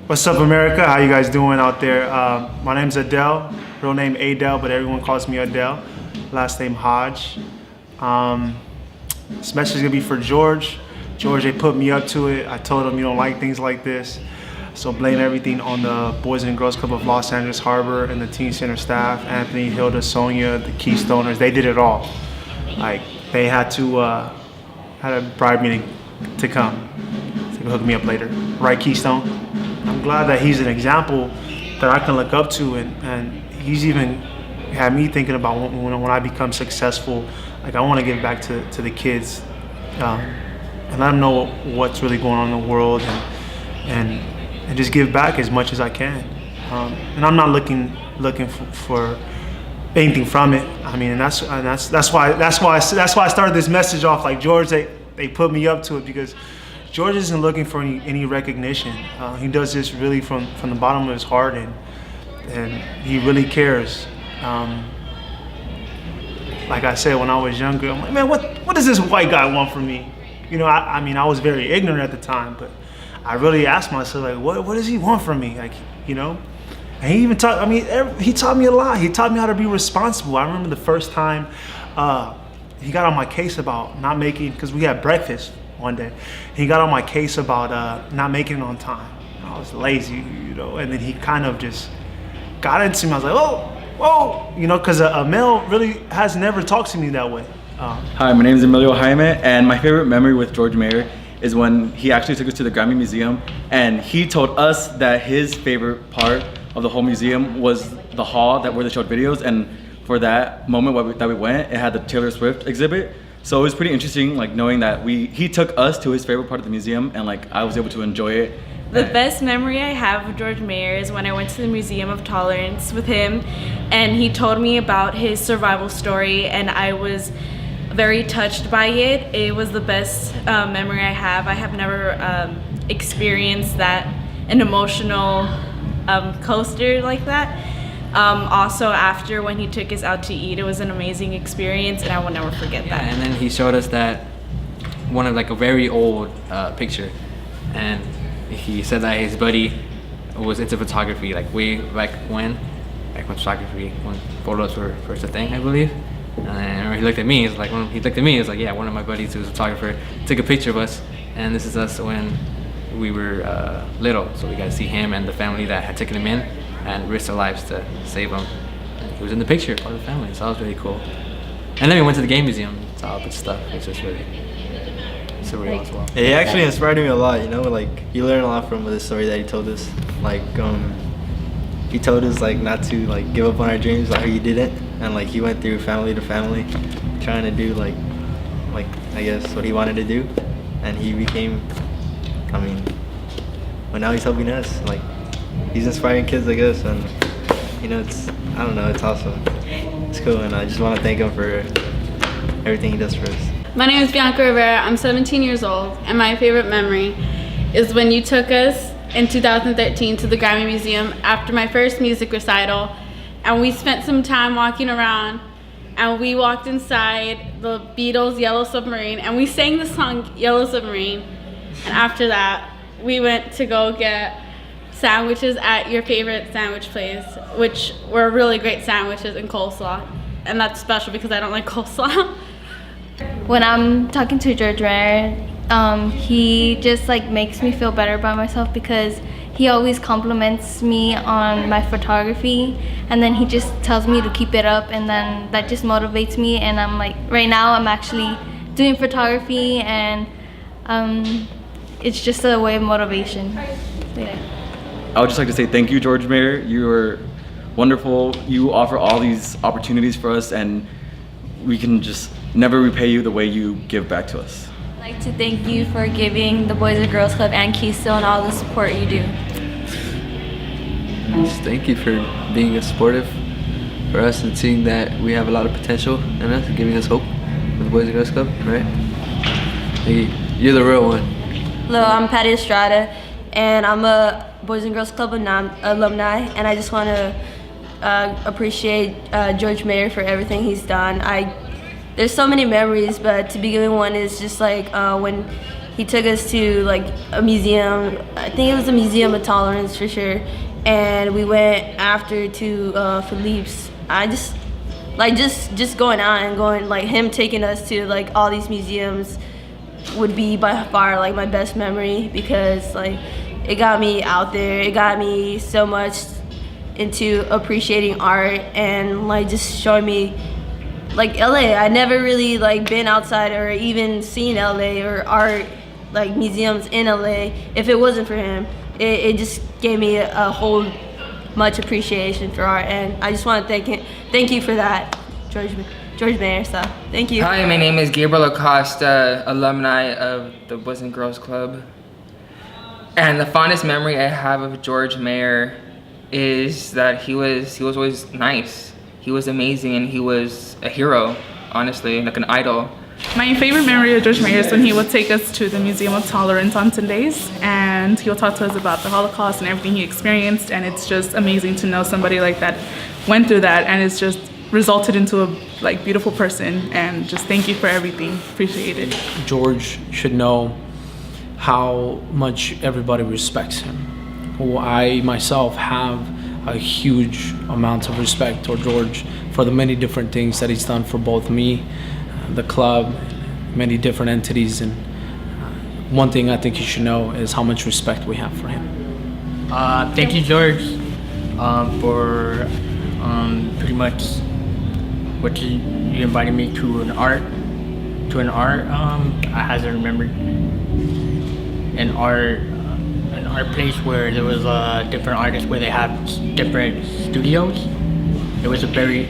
What's up, America? How you guys doing out there? My name's Adele, real name Adele, but everyone calls me Adele. Last name Hodge. This message is gonna be for George. George, they put me up to it. I told them you don't like things like this. So blame everything on the Boys and Girls Club of Los Angeles Harbor and the Teen Center staff, Anthony, Hilda, Sonia, the Keystoners. They did it all. Like, they had to bribe me to come. So they hook me up later. Right, Keystone? I'm glad that he's an example that I can look up to, and he's even had me thinking about when I become successful, like I want to give back to the kids and let them know what's really going on in the world, and just give back as much as I can. And I'm not looking for anything from it. I mean, and that's why I started this message off like, George, they put me up to it because George isn't looking for any recognition. He does this really from the bottom of his heart, and he really cares. Like I said, when I was younger, I'm like, man, what does this white guy want from me? You know, I mean, I was very ignorant at the time, but I really asked myself, like, what does he want from me? Like, you know? And he even taught, I mean, he taught me a lot. He taught me how to be responsible. I remember the first time he got on my case about not making, because we had breakfast one day. He got on my case about not making it on time. I was lazy, you know, and then he kind of just got into me. I was like, whoa, you know, because a male really has never talked to me that way. Hi, my name is Emilio Jaime, and my favorite memory with George Mayer is when he actually took us to the Grammy Museum, and he told us that his favorite part of the whole museum was the hall where they showed videos, and for that moment that we went, it had the Taylor Swift exhibit. So it was pretty interesting, like knowing that he took us to his favorite part of the museum, and like I was able to enjoy it. The best memory I have of George Mayer is when I went to the Museum of Tolerance with him, and he told me about his survival story, and I was very touched by it. It was the best memory I have. I have never experienced an emotional coaster like that. Also, after when he took us out to eat, it was an amazing experience, and I will never forget that. And then he showed us that one of like a very old picture, and he said that his buddy was into photography, like way back when photos were first a thing, I believe. And then when he looked at me, yeah, one of my buddies who was a photographer took a picture of us, and this is us when we were little, so we got to see him and the family that had taken him in and risked their lives to save him. And he was in the picture, part of the family, so that was really cool. And then we went to the game museum, saw all this stuff. It's just really surreal as well. He actually inspired me a lot, you know, like you learn a lot from the story that he told us. Like he told us like not to like give up on our dreams, like how he didn't, and like he went through family to family trying to do like I guess what he wanted to do, and he became, I mean, well, now he's helping us, like he's inspiring kids like us, and you know, I don't know, it's awesome. It's cool, and I just want to thank him for everything he does for us. My name is Bianca Rivera. I'm 17 years old, and my favorite memory is when you took us in 2013 to the Grammy Museum after my first music recital, and we spent some time walking around, and we walked inside the Beatles' Yellow Submarine, and we sang the song Yellow Submarine, and after that, we went to go get sandwiches at your favorite sandwich place, which were really great sandwiches and coleslaw, and that's special because I don't like coleslaw. When I'm talking to George Mayer, he just like makes me feel better about myself because he always compliments me on my photography, and then he just tells me to keep it up, and then that just motivates me, and I'm like, right now I'm actually doing photography, and it's just a way of motivation. Yeah. I would just like to say thank you, George Mayer. You are wonderful. You offer all these opportunities for us, and we can just never repay you the way you give back to us. I'd like to thank you for giving the Boys and Girls Club and Keystone all the support you do. Just thank you for being supportive for us and seeing that we have a lot of potential in us and giving us hope with the Boys and Girls Club, right? You're the real one. Hello, I'm Patty Estrada, and I'm a Boys and Girls Club alumni, and I just want to appreciate George Mayer for everything he's done. There's so many memories, but to be given one is just like when he took us to like a museum. I think it was the Museum of Tolerance for sure. And we went after to Philippe's. I just like just going out and going like him taking us to like all these museums would be by far like my best memory, because like it got me out there. It got me so much into appreciating art and like just showing me like LA. I never really like been outside or even seen LA or art like museums in LA if it wasn't for him. It just gave me a whole much appreciation for art, and I just want to thank you for that, George Mayer. So thank you. Hi, my name is Gabriel Acosta, alumni of the Boys and Girls Club. And the fondest memory I have of George Mayer is that he was always nice. He was amazing, and he was a hero, honestly, like an idol. My favorite memory of George Mayer is when he would take us to the Museum of Tolerance on Sundays, and he'll talk to us about the Holocaust and everything he experienced, and it's just amazing to know somebody like that went through that, and it's just resulted into a like beautiful person. And just thank you for everything. Appreciate it. George should know how much everybody respects him. Well, I myself have a huge amount of respect toward George for the many different things that he's done for both me, the club, many different entities, and one thing I think you should know is how much respect we have for him. Thank you, George, for pretty much what you invited me to an art. I hasn't remembered an art place where there was different artists where they have different studios. It was a very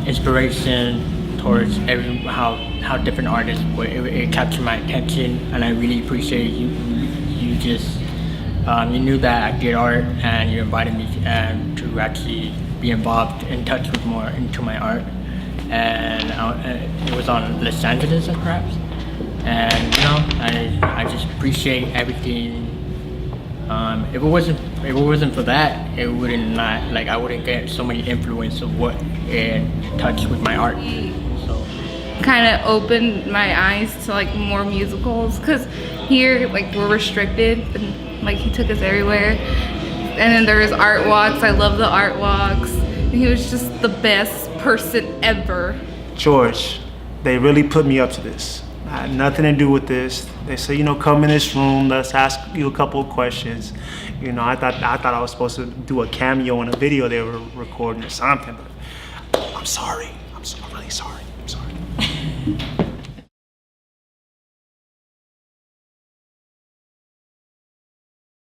inspiration towards how different artists were. It captured my attention, and I really appreciate you. You just you knew that I did art, and you invited me to actually be involved and touch with more into my art. And it was on Los Angeles, perhaps. And you know, I just appreciate everything. If it wasn't for that, I wouldn't get so many influence of what it touched with my art. So kind of opened my eyes to like more musicals, because here like we're restricted, and like he took us everywhere. And then there's art walks. I love the art walks. And he was just the best person ever. George, they really put me up to this. I had nothing to do with this. They said, you know, come in this room, let's ask you a couple of questions. You know, I thought I was supposed to do a cameo in a video they were recording or something, but I'm sorry. I'm really sorry. I'm sorry.